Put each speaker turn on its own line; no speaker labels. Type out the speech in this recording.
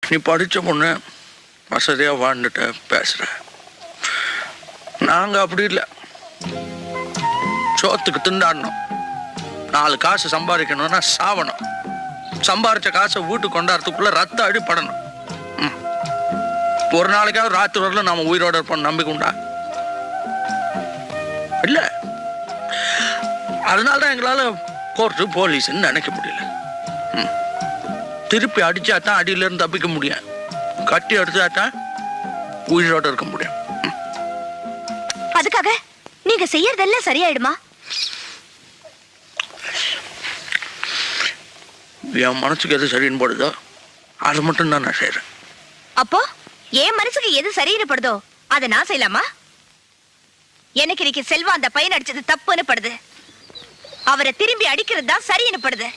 நீ படித்த பொண்ணு வசதியாக வாழ்ந்துட்டு பேசுகிற. நாங்கள் அப்படி இல்லை. சோத்துக்கு திண்டாடணும், 4 காசு சம்பாதிக்கணும்னா சாவணும். சம்பாரிச்ச காசை வீட்டுக்கு கொண்டாடுறதுக்குள்ள ரத்த அடிப்படணும். ஒரு நாளைக்காவது ராத்திரி வரல நாம உயிரோட இருப்போம் நம்பிக்கை உண்டா? இல்லை. அதனால்தான் எங்களால் கோர்ட்டு போலீஸ்ன்னு நினைக்க முடியல. திருப்பி அடிச்சாதான் அடியிலிருந்து தப்பிக்க முடியும், கட்டி அடிச்சாதான் உயிரோட இருக்க முடியும்.
அதுக்காக நீங்க செய்யறதெல்லாம் சரியாயிடுமா?
என் மனசுக்கு எது சரின்னு படுதோ அது மட்டும் தான் நான் செய்யறேன்.
அப்போ என் மனசுக்கு எது சரின்னு படுதோ அதை நான் செய்யலாமா? எனக்கு இன்னைக்கு செல்வா அந்த பையன் அடிச்சது தப்புன்னு படுது. அவரை திரும்பி அடிக்கிறது தான் சரின்னு படுது.